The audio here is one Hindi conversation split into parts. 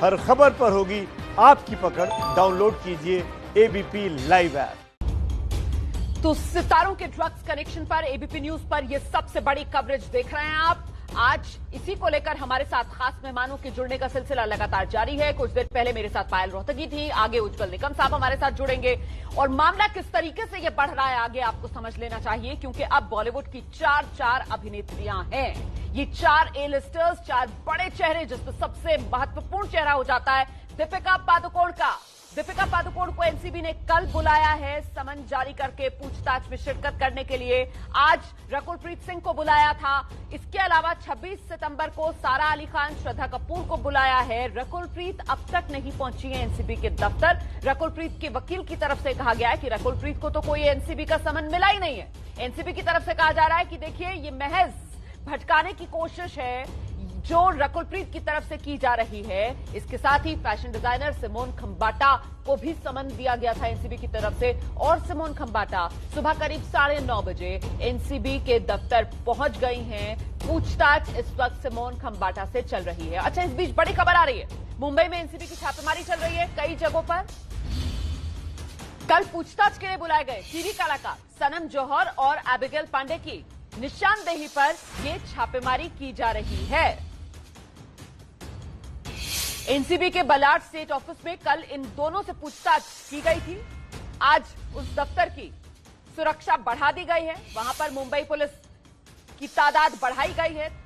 हर खबर पर होगी आपकी पकड़। डाउनलोड कीजिए एबीपी लाइव ऐप। तो सितारों के ड्रग्स कनेक्शन पर एबीपी न्यूज पर यह सबसे बड़ी कवरेज देख रहे हैं आप। आज इसी को लेकर हमारे साथ खास मेहमानों के जुड़ने का सिलसिला लगातार जारी है। कुछ देर पहले मेरे साथ पायल रोहतगी थी, आगे उज्जवल निकम साहब हमारे साथ जुड़ेंगे और मामला किस तरीके से यह बढ़ रहा है आगे आपको समझ लेना चाहिए, क्योंकि अब बॉलीवुड की चार अभिनेत्रियां हैं। ये 4 ए लिस्टर्स, 4 बड़े चेहरे, जिसमें सबसे महत्वपूर्ण चेहरा हो जाता है दीपिका पादुकोण का। दीपिका पादुकोण को एनसीबी ने कल बुलाया है समन जारी करके पूछताछ में शिरकत करने के लिए। आज रकुलप्रीत सिंह को बुलाया था। इसके अलावा 26 सितंबर को सारा अली खान, श्रद्धा कपूर को बुलाया है। रकुलप्रीत अब तक नहीं पहुंची है एनसीबी के दफ्तर। रकुलप्रीत के वकील की तरफ से कहा गया है कि रकुलप्रीत को तो कोई एनसीबी का समन मिला ही नहीं है। एनसीबी की तरफ से कहा जा रहा है कि देखिए, ये महज भटकाने की कोशिश है जो रकुलप्रीत की तरफ से की जा रही है। इसके साथ ही फैशन डिजाइनर सिमोन खंबाटा को भी समन दिया गया था एनसीबी की तरफ से, और सिमोन खंबाटा सुबह करीब 9:30 बजे एनसीबी के दफ्तर पहुंच गई हैं। पूछताछ इस वक्त सिमोन खंबाटा से चल रही है। अच्छा, इस बीच बड़ी खबर आ रही है, मुंबई में एनसीबी की छापेमारी चल रही है कई जगहों पर। कल पूछताछ के लिए बुलाए गए टीवी कलाकार सनम जौहर और एबिगेल पांडे की निशानदेही पर यह छापेमारी की जा रही है। एनसीबी के बलाड स्टेट ऑफिस में कल इन दोनों से पूछताछ की गई थी। आज उस दफ्तर की सुरक्षा बढ़ा दी गई है। वहां पर मुंबई पुलिस की तादाद बढ़ाई गई है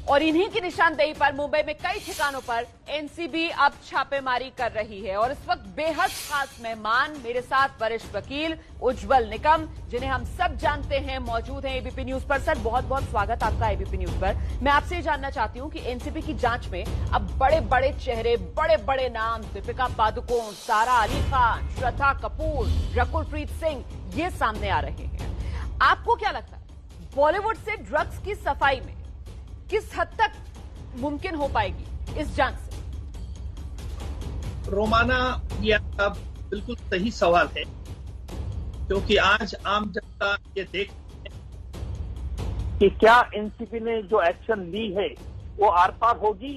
और इन्हीं की निशानदेही पर मुंबई में कई ठिकानों पर एनसीबी अब छापेमारी कर रही है। और इस वक्त बेहद खास मेहमान मेरे साथ वरिष्ठ वकील उज्जवल निकम, जिन्हें हम सब जानते हैं, मौजूद हैं एबीपी न्यूज पर। सर, बहुत बहुत स्वागत आपका एबीपी न्यूज पर। मैं आपसे ये जानना चाहती हूं कि एनसीबी की जांच में अब बड़े बड़े चेहरे, बड़े बड़े नाम, दीपिका पादुकोण, सारा अली खान, श्रद्धा कपूर, रकुलप्रीत सिंह, ये सामने आ रहे हैं। आपको क्या लगता है, बॉलीवुड से ड्रग्स की सफाई में किस हद तक मुमकिन हो पाएगी इस जांच से? रोमाना, यह बिल्कुल सही सवाल है, क्योंकि आज आम जनता ये देख कि क्या एनसीबी ने जो एक्शन ली है वो आर पार होगी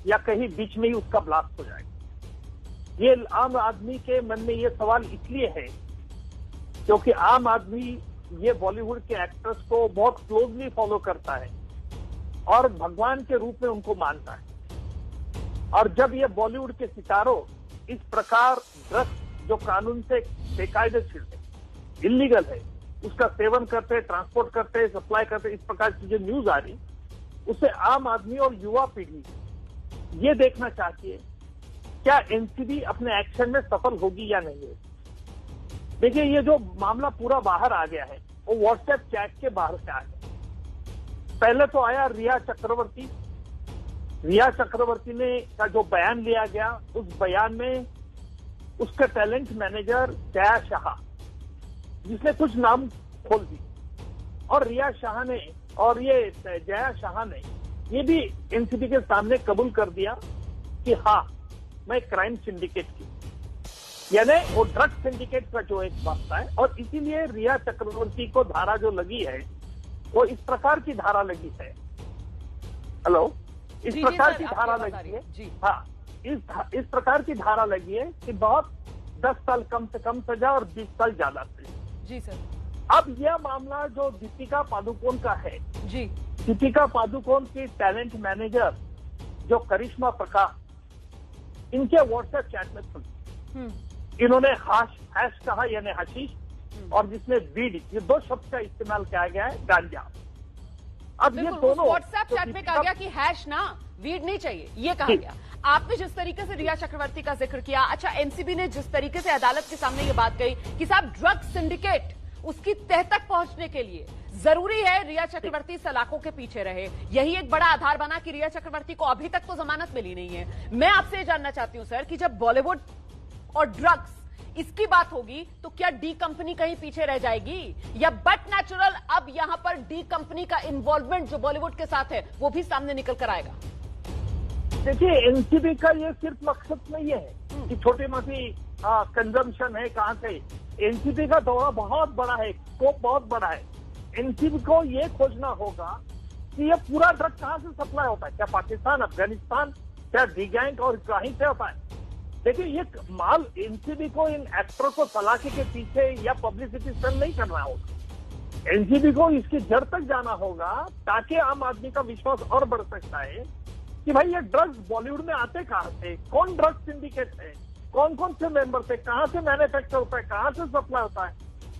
या कहीं बीच में ही उसका ब्लास्ट हो जाएगा। ये आम आदमी के मन में ये सवाल इसलिए है क्योंकि आम आदमी ये बॉलीवुड के एक्टर्स को बहुत क्लोजली फॉलो करता है और भगवान के रूप में उनको मानता है। और जब ये बॉलीवुड के सितारों इस प्रकार ड्रग्स जो कानून से बेकायदेशीर है, इलीगल है, उसका सेवन करते, ट्रांसपोर्ट करते, सप्लाई करते, इस प्रकार की जो न्यूज आ रही, उससे आम आदमी और युवा पीढ़ी ये देखना चाहती है क्या एनसीबी अपने एक्शन में सफल होगी या नहीं है। देखिए, ये जो मामला पूरा बाहर आ गया है वो व्हाट्सएप चैट के बाहर से आ गया। पहले तो आया रिया चक्रवर्ती। रिया चक्रवर्ती ने का जो बयान लिया गया, उस बयान में उसका टैलेंट मैनेजर जया शाह, जिसने कुछ नाम खोल दी, और रिया शाह ने और ये जया शाह ने ये भी एनसीबी के सामने कबूल कर दिया कि हाँ, मैं क्राइम सिंडिकेट की, यानी वो ड्रग सिंडिकेट का जो एक वास्ता है। और इसीलिए रिया चक्रवर्ती को धारा जो लगी है वो इस प्रकार की धारा लगी है। हेलो, इस प्रकार की धारा लगी है। हाँ, इस प्रकार की धारा लगी है कि बहुत 10 साल कम से कम सजा और 20 साल ज्यादा सजा। जी सर। अब यह मामला जो दीपिका पादुकोण का है जी, दीपिका पादुकोण की टैलेंट मैनेजर जो करिश्मा प्रकाश, इनके व्हाट्सएप चैट में सुन, इन्होंने हैश कहा, यानी हशीश, और जिसमें वीड, ये 2 शब्द का इस्तेमाल किया गया है, गांजा। अब ये दोनों व्हाट्सएप चैट में कहा गया कि हैश ना, वीड नहीं चाहिए, ये कहा गया। आपने जिस तरीके से रिया चक्रवर्ती का जिक्र किया, अच्छा, एनसीबी ने जिस तरीके से अदालत के सामने ये बात कही कि साहब ड्रग सिंडिकेट, उसकी तह तक पहुंचने के लिए जरूरी है रिया चक्रवर्ती सलाखों के पीछे रहे, यही एक बड़ा आधार बना कि रिया चक्रवर्ती को अभी तक तो जमानत मिली नहीं है। मैं आपसे ये जानना चाहती हूं सर कि जब बॉलीवुड और ड्रग्स इसकी बात होगी तो क्या डी कंपनी कहीं पीछे रह जाएगी, या बट नेचुरल अब यहां पर डी कंपनी का इन्वॉल्वमेंट जो बॉलीवुड के साथ है वो भी सामने निकल कर आएगा? देखिए, एनसीबी का ये सिर्फ मकसद नहीं है कि छोटी मोटी कंजम्पशन है कहां से। एनसीबी का दौरा बहुत बड़ा है, स्कोप बहुत बड़ा है। एनसीबी को ये खोजना होगा कि ये पूरा ड्रग कहाँ से सप्लाई होता है, क्या पाकिस्तान, अफगानिस्तान, क्या डी गैंग और कहीं से होता है। देखिए ये माल एनसीबी को इन एक्टर को तलाशी के पीछे या पब्लिसिटी स्टंट नहीं करना होगा। एनसीबी को इसकी जड़ तक जाना होगा ताकि आम आदमी का विश्वास और बढ़ सकता है कि भाई ये ड्रग्स बॉलीवुड में आते कहाँ से, कौन ड्रग्स सिंडिकेट है, कौन कौन से मेंबर थे, कहाँ से मैन्युफैक्चर होता है, कहाँ से सप्लाई होता है,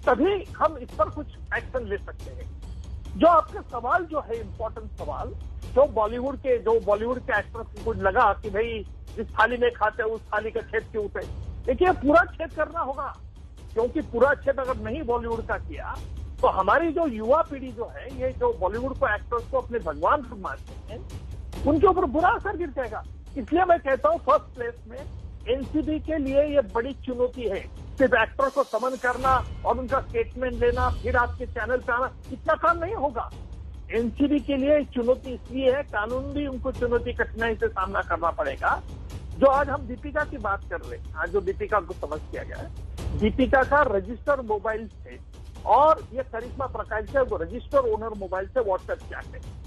तभी हम इस पर कुछ एक्शन ले सकते हैं। जो आपका सवाल जो है इम्पोर्टेंट सवाल, जो बॉलीवुड के एक्टर्स को कुछ लगा कि भाई इस थाली में खाते उस थाली का छेद क्यों उठे, देखिए पूरा छेद करना होगा, क्योंकि पूरा छेद अगर नहीं बॉलीवुड का किया तो हमारी जो युवा पीढ़ी जो है, ये जो बॉलीवुड को एक्टर्स को अपने भगवान मानते हैं, उनके ऊपर बुरा असर गिर जाएगा। इसलिए मैं कहता हूँ फर्स्ट प्लेस में एनसीबी के लिए ये बड़ी चुनौती है। सिर्फ एक्टर को समन करना और उनका स्टेटमेंट लेना फिर आपके चैनल पे आना, इतना काम नहीं होगा। एनसीबी के लिए चुनौती इसलिए है, कानून भी उनको चुनौती कठिनाई से सामना करना पड़ेगा। जो आज हम दीपिका की बात कर रहे हैं, आज जो दीपिका को समझ किया गया है, दीपिका का रजिस्टर मोबाइल से और ये करिश्मा प्रकाश से वो रजिस्टर ओनर मोबाइल से व्हाट्सएप किया है।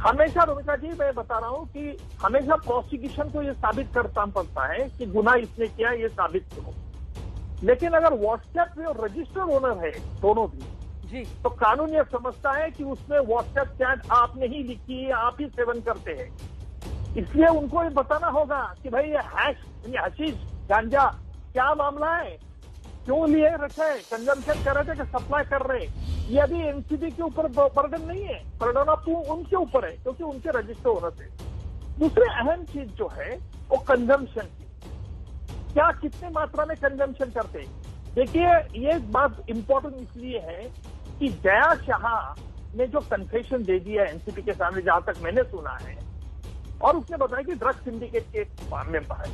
हमेशा रोमिका जी मैं बता रहा हूँ कि हमेशा प्रोसिक्यूशन को ये साबित करना पड़ता है कि गुनाह इसने किया, ये साबित करो। लेकिन अगर व्हाट्सएप पे और रजिस्टर ओनर है दोनों भी जी, तो कानून ये समझता है कि उसमें व्हाट्सएप चैट आपने ही लिखी है, आप ही सेवन करते हैं। इसलिए उनको ये बताना होगा कि भाई ये हैश यानी हशीश गांजा क्या मामला है, क्यों लिए रखे, कंजम्पशन कर रहे थे कि सप्लाई कर रहे। ये अभी एनसीबी के ऊपर बर्डन नहीं है, बर्डन अब उनके ऊपर है क्योंकि उनके रजिस्टर होने से। दूसरी अहम चीज जो है वो कंजम्पशन की, क्या कितने मात्रा में कंजम्पशन करते हैं। देखिए ये बात इंपॉर्टेंट इसलिए है कि जया शाह ने जो कन्फेशन दे दिया एनसीबी के सामने, जहां तक मैंने सुना है, और उसने बताया कि ड्रग सिंडिकेट के मेंबर है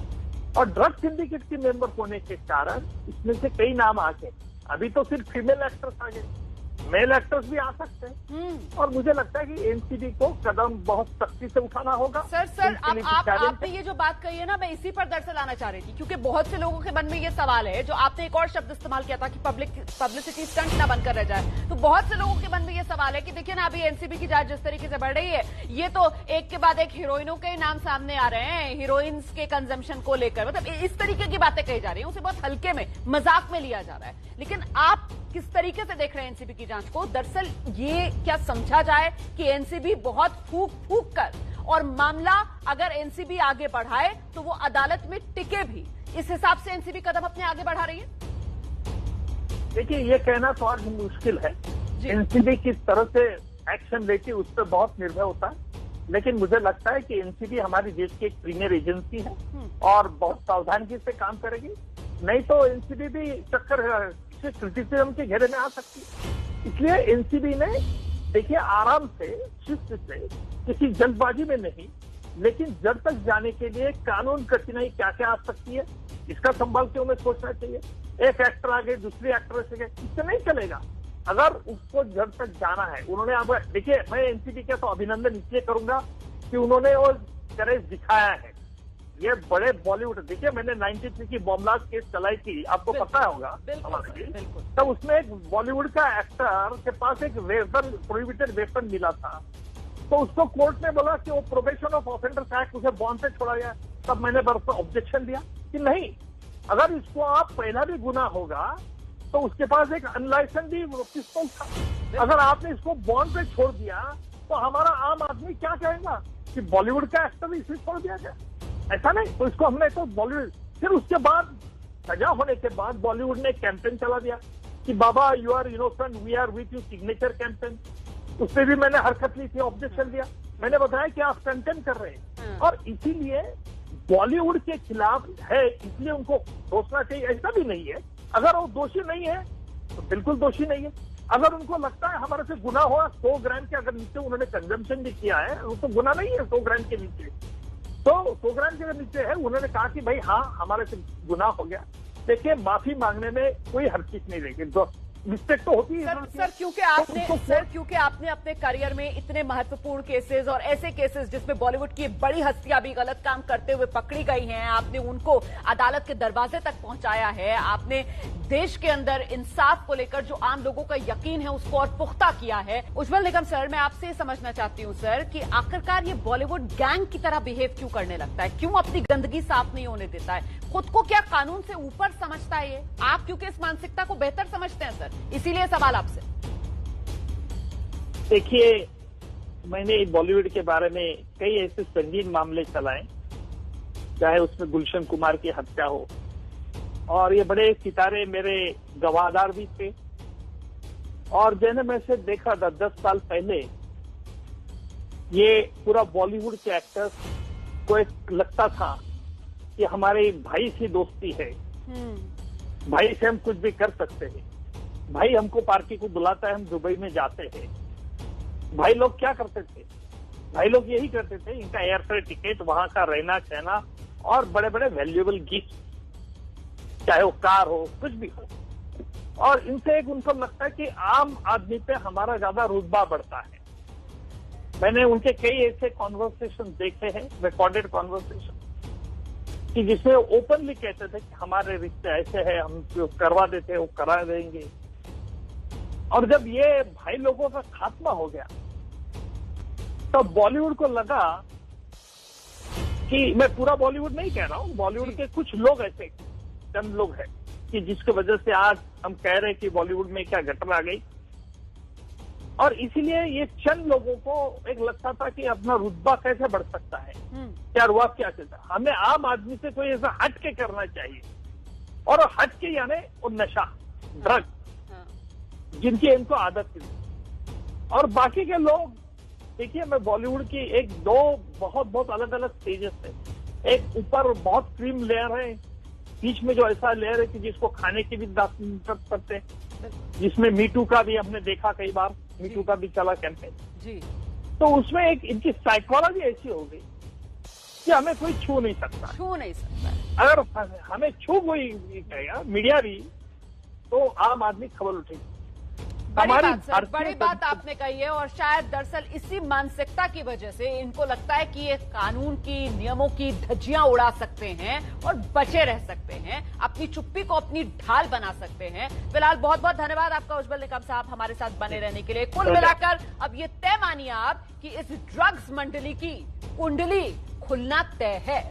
और ड्रग सिंडिकेट के मेंबर होने के कारण इसमें से कई नाम आ गए। अभी तो सिर्फ फीमेल एक्टर्स आ गए, मेल एक्टर्स भी आ सकते हैं। और मुझे लगता है कि एनसीबी को कदम बहुत सख्ती से उठाना होगा। सर आपने ये जो बात कही है ना, मैं इसी पर दरअसल आना चाह रही थी, क्योंकि बहुत से लोगों के मन में ये सवाल है, जो आपने एक और शब्द इस्तेमाल किया था कि पब्लिसिटी स्टंट ना बनकर रह जाए। तो बहुत से लोगों के मन में ये सवाल है कि देखिए ना, अभी एनसीबी की जांच जिस तरीके से बढ़ रही है, ये तो एक के बाद एक हीरोइनों के नाम सामने आ रहे हैं, हीरोइंस के कंजम्पशन को लेकर, मतलब इस तरीके की बातें कही जा रही है, उसे बहुत हल्के में मजाक में लिया जा रहा है। लेकिन आप किस तरीके से देख रहे हैं एनसीबी की जांच को? दरअसल ये क्या समझा जाए कि एनसीबी बहुत फूक कर, और मामला अगर एनसीबी आगे बढ़ाए तो वो अदालत में टिके भी, इस हिसाब से एनसीबी कदम अपने आगे बढ़ा रही है? देखिए ये कहना तो आज मुश्किल है, एनसीबी किस तरह से एक्शन लेती है उस पर बहुत निर्भर होता है। लेकिन मुझे लगता है कि एनसीबी हमारे देश की एक प्रीमियर एजेंसी है और बहुत सावधानी से काम करेगी, नहीं तो एनसीबी भी चक्कर क्रिटिसिज्म के घेरे में आ सकती है। इसलिए एनसीबी ने देखिए आराम से, शिस्त से, किसी जल्दबाजी में नहीं, लेकिन जड़ तक जाने के लिए कानून कठिनाई क्या क्या आ सकती है इसका संभाल के उन्हें सोचना चाहिए। एक एक्टर आ गए, दूसरी एक्टर से गए, इससे नहीं चलेगा। अगर उसको जड़ तक जाना है, उन्होंने अब देखिए, मैं एनसीबी का तो अभिनंदन इसलिए करूंगा कि उन्होंने वो करेज दिखाया है। ये बड़े बॉलीवुड, देखिए मैंने 93 की बॉम्ब ब्लास्ट केस चलाई थी, आपको पता होगा हमारे लिए, तब उसमें एक बॉलीवुड का एक्टर के पास एक वेपन, प्रोहिबिटेड वेपन मिला था, तो उसको कोर्ट ने बोला कि वो प्रोबेशन ऑफ ऑफेंडर्स एक्ट, उसे बॉन्ड से छोड़ा गया। तब मैंने ऑब्जेक्शन दिया कि नहीं, अगर इसको आप पहला भी गुना होगा तो उसके पास एक अनलाइसेंस भी पिस्तौल था, अगर आपने इसको बॉन्ड पे छोड़ दिया तो हमारा आम आदमी क्या कहेगा कि बॉलीवुड का एक्टर भी इसे छोड़ दिया गया, ऐसा नहीं। तो इसको हमने तो बॉलीवुड, फिर उसके बाद सजा होने के बाद बॉलीवुड ने कैंपेन चला दिया कि बाबा you are innocent, we are with you, signature campaign. उसमें भी मैंने हरकत ली थी, ऑब्जेक्शन दिया, मैंने बताया कि आप कंटेम कर रहे हैं और इसीलिए बॉलीवुड के खिलाफ है, इसलिए उनको सोचना चाहिए। ऐसा भी नहीं है, अगर वो दोषी नहीं है तो बिल्कुल दोषी नहीं है। अगर उनको लगता है हमारे से गुनाह हुआ, 100 ग्राम के अगर नीचे उन्होंने कंजम्पशन भी किया है, वो तो गुनाह नहीं है 100 ग्राम के नीचे, तो 100 ग्राम के नीचे है, उन्होंने कहा कि भाई हाँ हमारे से गुनाह हो गया, देखिए माफी मांगने में कोई हरकत नहीं रहेगी। मिस्टेक तो होती है सर क्योंकि आपने अपने करियर में इतने महत्वपूर्ण केसेस और ऐसे केसेस जिसमें बॉलीवुड की बड़ी हस्तियां भी गलत काम करते हुए पकड़ी गई हैं, आपने उनको अदालत के दरवाजे तक पहुंचाया है, आपने देश के अंदर इंसाफ को लेकर जो आम लोगों का यकीन है उसको और पुख्ता किया है। उज्जवल निगम सर, मैं आपसे ये समझना चाहती हूँ सर कि आखिरकार ये बॉलीवुड गैंग की तरह बिहेव क्यों करने लगता है, क्यों अपनी गंदगी साफ नहीं होने देता है, खुद को क्या कानून से ऊपर समझता है ये? आप क्योंकि इस मानसिकता को बेहतर समझते हैं सर, इसीलिए सवाल आपसे। देखिए, मैंने बॉलीवुड के बारे में कई ऐसे संगीन मामले चलाए, चाहे उसमें गुलशन कुमार की हत्या हो, और ये बड़े सितारे मेरे गवाहदार भी थे। और मैंने में से देखा था 10 साल पहले ये पूरा बॉलीवुड के एक्टर्स को एक लगता था कि हमारे भाई से दोस्ती है, भाई से हम कुछ भी कर सकते हैं, भाई हमको पार्टी को बुलाता है, हम दुबई में जाते हैं। भाई लोग क्या करते थे? भाई लोग यही करते थे, इनका एयरफेयर टिकट, वहां का रहना सहना और बड़े बड़े वैल्यूएबल गिफ्ट, चाहे वो कार हो, कुछ भी हो। और इनसे एक उनको लगता है कि आम आदमी पे हमारा ज्यादा रुतबा बढ़ता है। मैंने उनके कई ऐसे कॉन्वर्सेशन देखे हैं, रिकॉर्डेड कॉन्वर्सेशन, कि जिसमें ओपनली कहते थे कि हमारे रिश्ते ऐसे हैं, हम जो करवा देते हैं वो करा देंगे। और जब ये भाई लोगों का खात्मा हो गया तो बॉलीवुड को लगा कि, मैं पूरा बॉलीवुड नहीं कह रहा हूं, बॉलीवुड के कुछ लोग ऐसे चंद लोग हैं कि जिसकी वजह से आज हम कह रहे हैं कि बॉलीवुड में क्या घटना आ गई। और इसीलिए ये चंद लोगों को एक लगता था कि अपना रुतबा कैसे बढ़ सकता है, क्या रुआ क्या चलता है, हमें आम आदमी से कोई ऐसा हट के करना चाहिए। और हट के यानी वो नशा, ड्रग, जिनकी इनको आदत थी। और बाकी के लोग, देखिए, मैं बॉलीवुड की एक दो बहुत अलग अलग स्टेजेस है। एक ऊपर बहुत क्रीम लेयर है, बीच में जो ऐसा लेयर है कि जिसको खाने की भी कर सकते हैं, जिसमें मीटू का भी हमने देखा, कई बार मीटू का भी चला कैंपेन जी। तो उसमें एक इनकी साइकोलॉजी ऐसी हो गई कि हमें कोई छू नहीं सकता। अगर हमें छू कोई कहेगा, मीडिया भी, तो आम आदमी खबर उठेगी। बड़ी बात आपने कही है। और शायद दरअसल इसी मानसिकता की वजह से इनको लगता है कि ये कानून की, नियमों की धज्जियां उड़ा सकते हैं और बचे रह सकते हैं, अपनी चुप्पी को अपनी ढाल बना सकते हैं। फिलहाल बहुत बहुत धन्यवाद आपका उज्जवल निगम साहब हमारे साथ बने रहने के लिए। कुल मिलाकर अब ये तय मानिए आप कि इस ड्रग्स मंडली की कुंडली खुलना तय है।